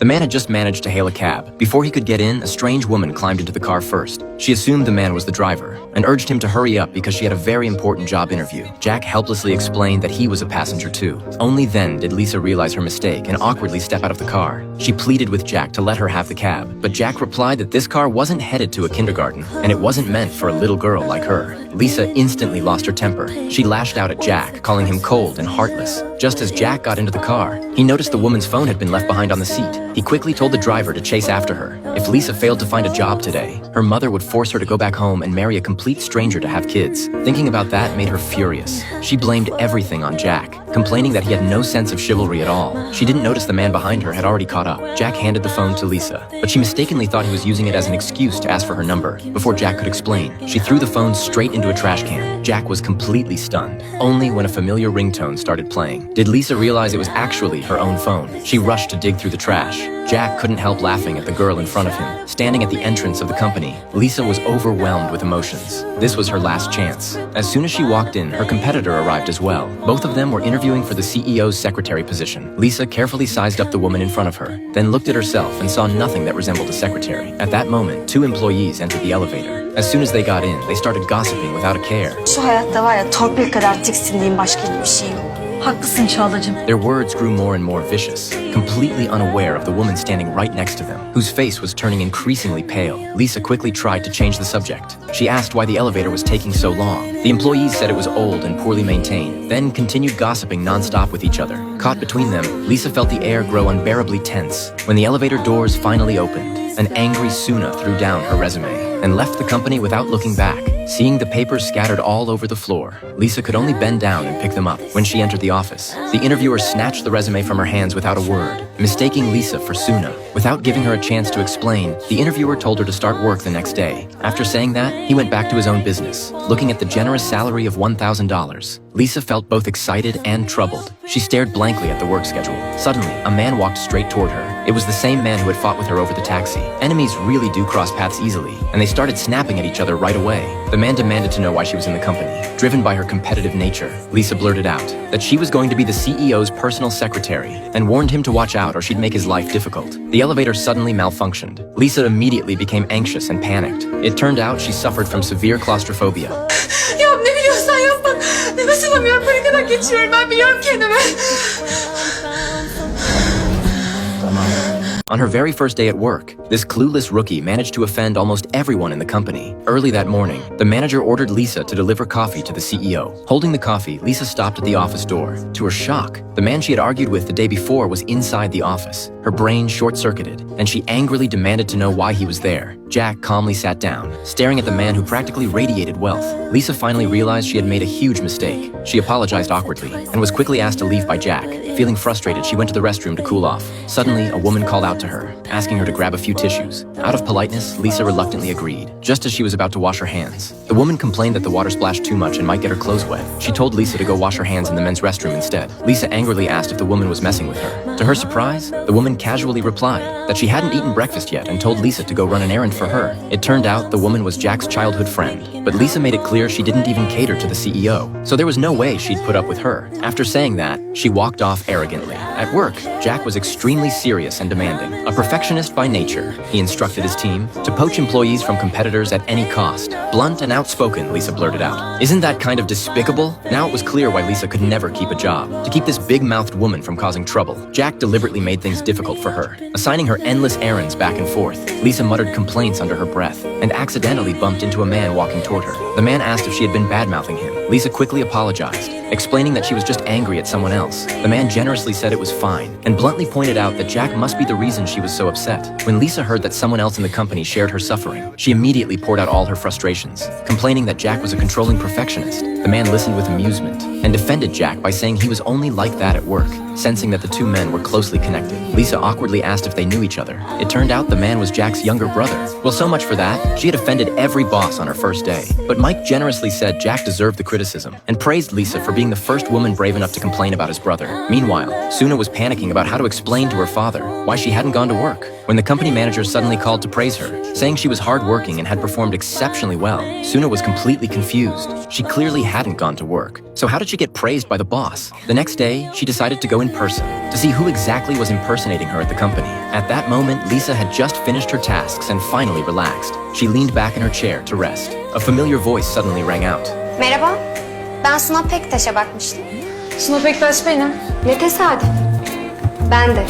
The man had just managed to hail a cab. Before he could get in, a strange woman climbed into the car first. She assumed the man was the driver and urged him to hurry up because she had a very important job interview. Jack helplessly explained that he was a passenger too. Only then did Lisa realize her mistake and awkwardly step out of the car. She pleaded with Jack to let her have the cab, but Jack replied that this car wasn't headed to a kindergarten and it wasn't meant for a little girl like her. Lisa instantly lost her temper. She lashed out at Jack, calling him cold and heartless. Just as Jack got into the car, he noticed the woman's phone had been left behind on the seat. He quickly told the driver to chase after her. If Lisa failed to find a job today, her mother would force her to go back home and marry a complete stranger to have kids. Thinking about that made her furious. She blamed everything on Jack, complaining that he had no sense of chivalry at all. She didn't notice the man behind her had already caught up. Jack handed the phone to Lisa, but she mistakenly thought he was using it as an excuse to ask for her number. Before Jack could explain, she threw the phone straight into a trash can. Jack was completely stunned. Only when a familiar ringtone started playing did Lisa realize it was actually her own phone. She rushed to dig through the trash. Jack couldn't help laughing at the girl in front of him. Standing at the entrance of the company, Lisa was overwhelmed with emotions. This was her last chance. As soon as she walked in, her competitor arrived as well. Both of them were interviewing for the CEO's secretary position. Lisa carefully sized up the woman in front of her, then looked at herself and saw nothing that resembled a secretary. At that moment, two employees entered the elevator. As soon as they got in, they started gossiping without a care. Şu hayatta var ya torpil kadar tiksindiğim başka hiçbir şey yok. Haklısın Çağlacığım. Their words grew more and more vicious, completely unaware of the woman standing right next to them, whose face was turning increasingly pale. Lisa quickly tried to change the subject. She asked why the elevator was taking so long. The employees said it was old and poorly maintained, then continued gossiping non-stop with each other. Caught between them, Lisa felt the air grow unbearably tense. When the elevator doors finally opened, an angry Suna threw down her resume and left the company without looking back. Seeing the papers scattered all over the floor, Lisa could only bend down and pick them up. When she entered the office, the interviewer snatched the resume from her hands without a word, mistaking Lisa for Suna. Without giving her a chance to explain, the interviewer told her to start work the next day. After saying that, he went back to his own business. Looking at the generous salary of $1,000, Lisa felt both excited and troubled. She stared blankly at the work schedule. Suddenly, a man walked straight toward her. It was the same man who had fought with her over the taxi. Enemies really do cross paths easily, and they started snapping at each other right away. The man demanded to know why she was in the company. Driven by her competitive nature, Lisa blurted out that she was going to be the CEO's personal secretary and warned him to watch out or she'd make his life difficult. The elevator suddenly malfunctioned. Lisa immediately became anxious and panicked. It turned out she suffered from severe claustrophobia. Ya ne biliyorsan yapma. Nefes alamıyorum. Panikadan geçiyorum. Ben biliyorum kendimi. On her very first day at work, this clueless rookie managed to offend almost everyone in the company. Early that morning, the manager ordered Lisa to deliver coffee to the CEO. Holding the coffee, Lisa stopped at the office door. To her shock, the man she had argued with the day before was inside the office. Her brain short-circuited, and she angrily demanded to know why he was there. Jack calmly sat down, staring at the man who practically radiated wealth. Lisa finally realized she had made a huge mistake. She apologized awkwardly and was quickly asked to leave by Jack. Feeling frustrated, she went to the restroom to cool off. Suddenly, a woman called out to her, asking her to grab a few tissues. Out of politeness, Lisa reluctantly agreed, just as she was about to wash her hands. The woman complained that the water splashed too much and might get her clothes wet. She told Lisa to go wash her hands in the men's restroom instead. Lisa angrily asked if the woman was messing with her. To her surprise, the woman casually replied that she hadn't eaten breakfast yet and told Lisa to go run an errand for her. It turned out the woman was Jack's childhood friend, but Lisa made it clear she didn't even cater to the CEO, so there was no way she'd put up with her. After saying that, she walked off arrogantly. At work, Jack was extremely serious and demanding. A perfectionist by nature, he instructed his team to poach employees from competitors at any cost. Blunt and outspoken, Lisa blurted out. Isn't that kind of despicable? Now it was clear why Lisa could never keep a job. To keep this big-mouthed woman from causing trouble, Jack deliberately made things difficult for her, assigning her endless errands back and forth. Lisa muttered complaints under her breath and accidentally bumped into a man walking toward her. The man asked if she had been bad-mouthing him. Lisa quickly apologized, explaining that she was just angry at someone else. The man generously said it was fine and bluntly pointed out that Jack must be the reason she was so upset. When Lisa heard that someone else in the company shared her suffering, she immediately poured out all her frustrations, complaining that Jack was a controlling perfectionist. The man listened with amusement and defended Jack by saying he was only like that at work. Sensing that the two men were closely connected, Lisa awkwardly asked if they knew each other. It turned out the man was Jack's younger brother. Well, so much for that. She had offended every boss on her first day, but Mike generously said Jack deserved the criticism and praised Lisa for being the first woman brave enough to complain about his brother. Meanwhile, Suna was panicking about how to explain to her father why she hadn't gone to work. When the company manager suddenly called to praise her, saying she was hardworking and had performed exceptionally well, Suna was completely confused. She clearly hadn't gone to work. So how did she get praised by the boss? The next day, she decided to go in person to see who exactly was impersonating her at the company. At that moment, Lisa had just finished her tasks and finally relaxed. She leaned back in her chair to rest. A familiar voice suddenly rang out. Merhaba, ben Suna Pektaş'a bakmıştım. Suna Pektaş benim. Ne tesadüf. Ben de.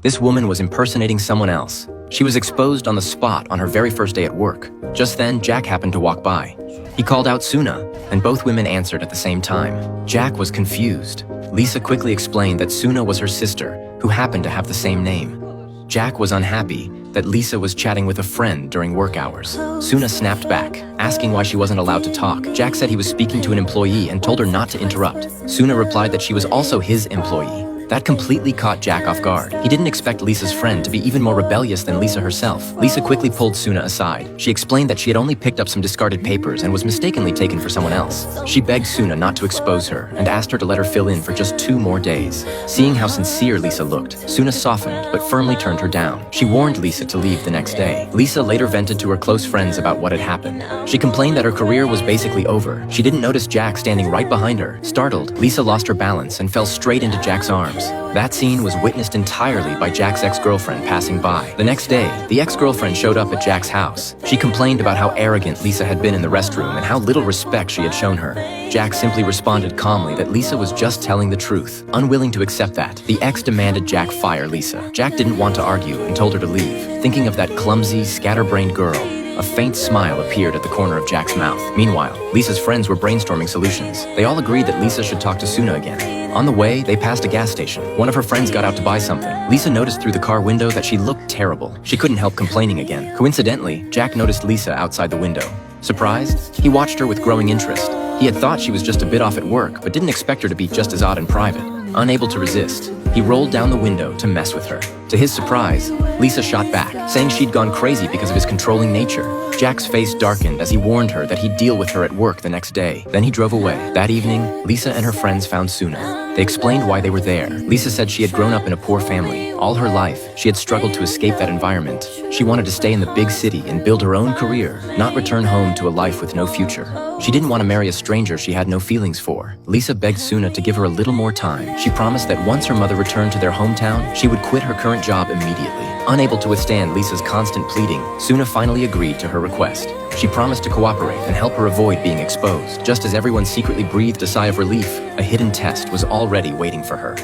This woman was impersonating someone else. She was exposed on the spot on her very first day at work. Just then, Jack happened to walk by. He called out Suna, and both women answered at the same time. Jack was confused. Lisa quickly explained that Suna was her sister, who happened to have the same name. Jack was unhappy that Lisa was chatting with a friend during work hours. Suna snapped back, asking why she wasn't allowed to talk. Jack said he was speaking to an employee and told her not to interrupt. Suna replied that she was also his employee. That completely caught Jack off guard. He didn't expect Lisa's friend to be even more rebellious than Lisa herself. Lisa quickly pulled Suna aside. She explained that she had only picked up some discarded papers and was mistakenly taken for someone else. She begged Suna not to expose her and asked her to let her fill in for just 2 more days. Seeing how sincere Lisa looked, Suna softened but firmly turned her down. She warned Lisa to leave the next day. Lisa later vented to her close friends about what had happened. She complained that her career was basically over. She didn't notice Jack standing right behind her. Startled, Lisa lost her balance and fell straight into Jack's arms. That scene was witnessed entirely by Jack's ex-girlfriend passing by. The next day, the ex-girlfriend showed up at Jack's house. She complained about how arrogant Lisa had been in the restroom and how little respect she had shown her. Jack simply responded calmly that Lisa was just telling the truth. Unwilling to accept that, the ex demanded Jack fire Lisa. Jack didn't want to argue and told her to leave. Thinking of that clumsy, scatterbrained girl, a faint smile appeared at the corner of Jack's mouth. Meanwhile, Lisa's friends were brainstorming solutions. They all agreed that Lisa should talk to Suna again. On the way, they passed a gas station. One of her friends got out to buy something. Lisa noticed through the car window that she looked terrible. She couldn't help complaining again. Coincidentally, Jack noticed Lisa outside the window. Surprised, he watched her with growing interest. He had thought she was just a bit off at work, but didn't expect her to be just as odd in private. Unable to resist, he rolled down the window to mess with her. To his surprise, Lisa shot back, saying she'd gone crazy because of his controlling nature. Jack's face darkened as he warned her that he'd deal with her at work the next day. Then he drove away. That evening, Lisa and her friends found Suna. They explained why they were there. Lisa said she had grown up in a poor family. All her life, she had struggled to escape that environment. She wanted to stay in the big city and build her own career, not return home to a life with no future. She didn't want to marry a stranger she had no feelings for. Lisa begged Suna to give her a little more time. She promised that once her mother returned to their hometown, she would quit her current job immediately. Unable to withstand Lisa's constant pleading, Suna finally agreed to her request. She promised to cooperate and help her avoid being exposed. Just as everyone secretly breathed a sigh of relief, a hidden test was already waiting for her.